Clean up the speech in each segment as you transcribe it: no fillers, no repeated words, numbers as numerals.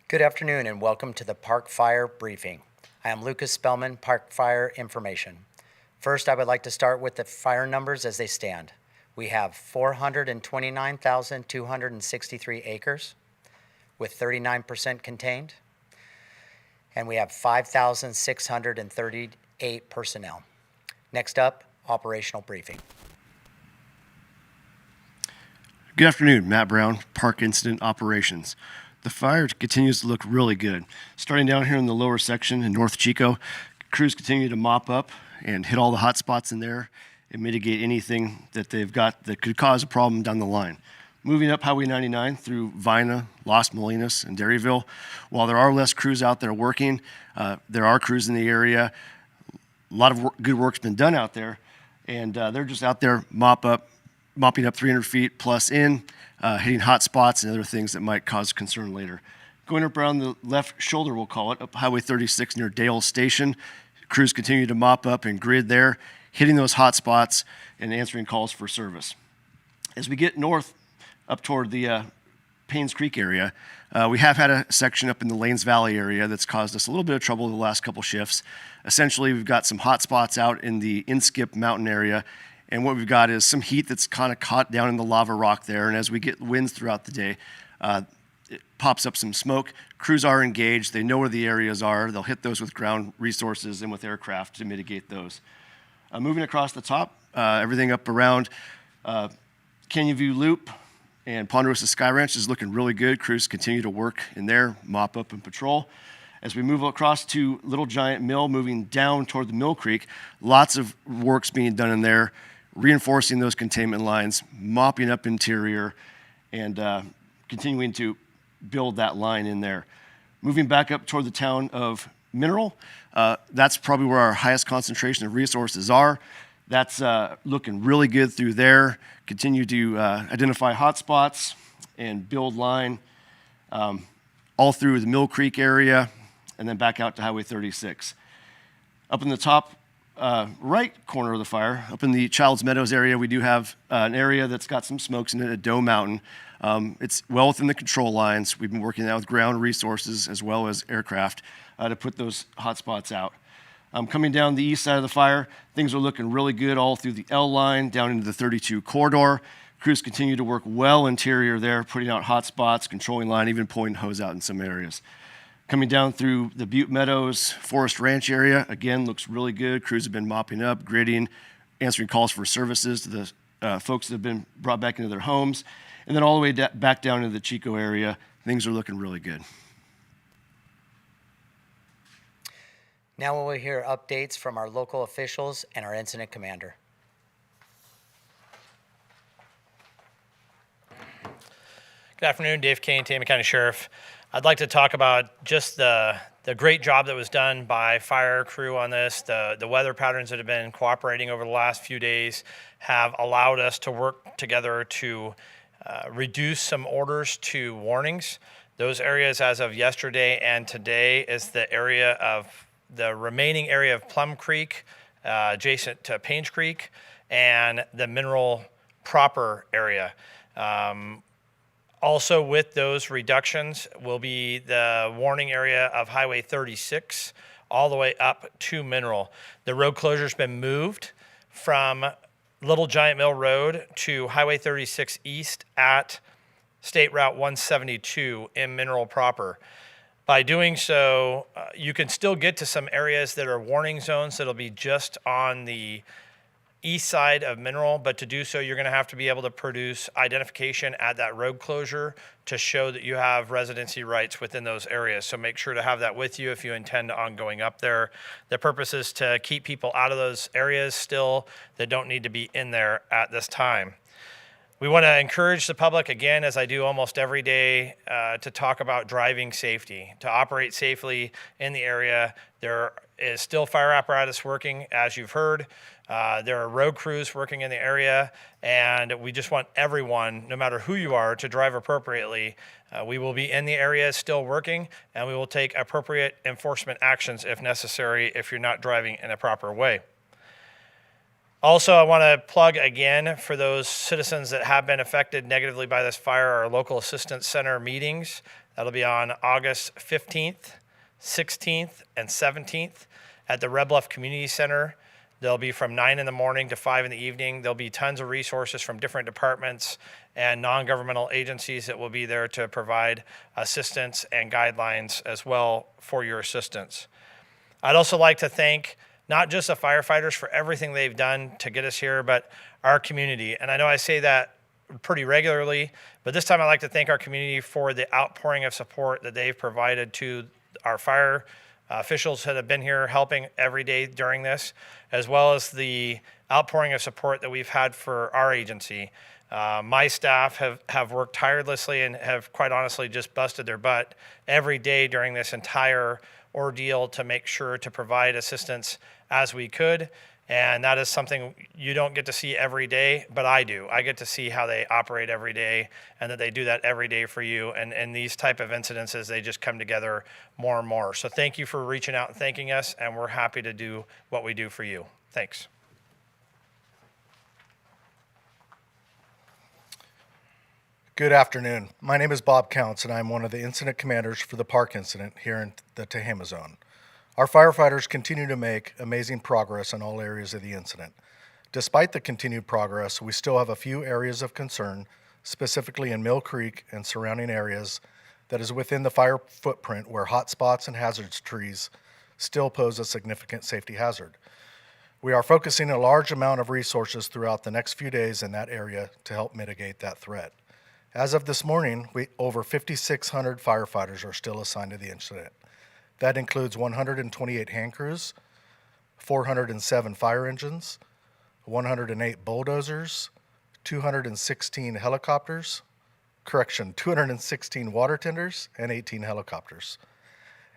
Good afternoon and welcome to the Park Fire Briefing. I am Lucas Spellman, Park Fire Information. First, I would like to start with the fire numbers as they stand. We have 429,263 acres with 39% contained, and we have 5,638 personnel. Next up, operational briefing. Good afternoon, Matt Brown, Park Incident Operations. The fire continues to look really good. Starting down here in the lower section in North Chico, crews continue to mop up and hit all the hot spots in there and mitigate anything that they've got that could cause a problem down the line. Moving up Highway 99 through Vina, Las Molinas, and Dairyville, while there are less crews out there working, there are crews in the area. A lot of good work's been done out there, and they're just out there mopping up 300 feet plus in, hitting hot spots and other things that might cause concern later. Going up around the left shoulder, we'll call it, up Highway 36 near Dale Station, crews continue to mop up and grid there, hitting those hot spots and answering calls for service. As we get north up toward the Paynes Creek area, we have had a section up in the Lanes Valley area that's caused us a little bit of trouble the last couple shifts. Essentially, we've got some hot spots out in the Inskip Mountain area, and what we've got is some heat that's kind of caught down in the lava rock there. And as we get winds throughout the day, it pops up some smoke. Crews are engaged. They know where the areas are. They'll hit those with ground resources and with aircraft to mitigate those. Moving across the top, everything up around Canyon View Loop and Ponderosa Sky Ranch is looking really good. Crews continue to work in there, mop up and patrol. As we move across to Little Giant Mill, moving down toward the Mill Creek, lots of work's being done in there, reinforcing those containment lines, mopping up interior, and continuing to build that line in there. Moving back up toward the town of Mineral, that's probably where our highest concentration of resources are. That's looking really good through there. Continue to identify hot spots and build line all through the Mill Creek area and then back out to Highway 36. Up in the top right corner of the fire, up in the Childs Meadows area, we do have an area that's got some smokes in it at Doe Mountain. It's well within the control lines. We've been working out with ground resources as well as aircraft to put those hot spots out. Coming down the east side of the fire, things are looking really good all through the L line, down into the 32 corridor. Crews continue to work well interior there, putting out hot spots, controlling line, even pulling hose out in some areas. Coming down through the Butte Meadows Forest Ranch area, again, looks really good. Crews have been mopping up, gridding, answering calls for services to the folks that have been brought back into their homes. And then all the way back down into the Chico area, things are looking really good. Now we will hear updates from our local officials and our incident commander. Good afternoon, Dave Kane, Tama County Sheriff. I'd like to talk about just the great job that was done by fire crew on this. The weather patterns that have been cooperating over the last few days have allowed us to work together to reduce some orders to warnings. Those areas as of yesterday and today is the area of the remaining area of Plum Creek, adjacent to Paynes Creek, and the Mineral proper area. Also with those reductions will be the warning area of Highway 36 all the way up to Mineral. The road closure's been moved from Little Giant Mill Road to Highway 36 East at State Route 172 in Mineral proper. By doing so, you can still get to some areas that are warning zones that'll be just on the east side of Mineral, but to do so, you're going to have to be able to produce identification at that road closure to show that you have residency rights within those areas. So make sure to have that with you if you intend on going up there. The purpose is to keep people out of those areas still that don't need to be in there at this time. We want to encourage the public, again, as I do almost every day, to talk about driving safety, to operate safely in the area. There is still fire apparatus working, as you've heard. There are road crews working in the area, and we just want everyone, no matter who you are, to drive appropriately. We will be in the area still working, and we will take appropriate enforcement actions if necessary if you're not driving in a proper way. Also, I want to plug again for those citizens that have been affected negatively by this fire, our local assistance center meetings. That'll be on August 15th, 16th, and 17th at the Red Bluff Community Center. They'll be from 9 in the morning to 5 in the evening. There'll be tons of resources from different departments and non-governmental agencies that will be there to provide assistance and guidelines as well for your assistance. I'd also like to thank not just the firefighters for everything they've done to get us here, but our community. And I know I say that pretty regularly, but this time I'd like to thank our community for the outpouring of support that they've provided to our fire officials that have been here helping every day during this, as well as the outpouring of support that we've had for our agency. My staff have worked tirelessly and have quite honestly just busted their butt every day during this entire ordeal to make sure to provide assistance as we could. And that is something you don't get to see every day, but I do. I get to see how they operate every day and that they do that every day for you. And these type of incidences, they just come together more and more. So thank you for reaching out and thanking us, and we're happy to do what we do for you. Thanks. Good afternoon. My name is Bob Counts, and I'm one of the incident commanders for the park incident here in the Tehama Zone. Our firefighters continue to make amazing progress in all areas of the incident. Despite the continued progress, we still have a few areas of concern, specifically in Mill Creek and surrounding areas that is within the fire footprint where hot spots and hazards trees still pose a significant safety hazard. We are focusing a large amount of resources throughout the next few days in that area to help mitigate that threat. As of this morning, over 5,600 firefighters are still assigned to the incident. That includes 128 hand crews, 407 fire engines, 108 bulldozers, 216 helicopters, 216 water tenders, and 18 helicopters.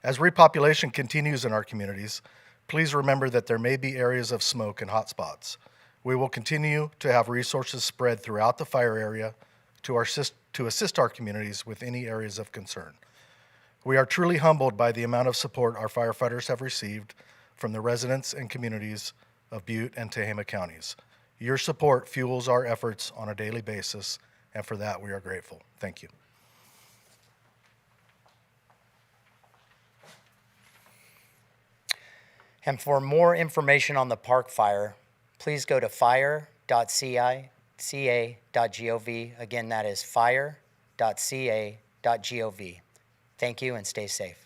As repopulation continues in our communities, please remember that there may be areas of smoke and hot spots. We will continue to have resources spread throughout the fire area to assist our communities with any areas of concern. We are truly humbled by the amount of support our firefighters have received from the residents and communities of Butte and Tehama counties. Your support fuels our efforts on a daily basis, and for that we are grateful. Thank you. And for more information on the park fire, please go to fire.ca.gov. Again, that is fire.ca.gov. Thank you and stay safe.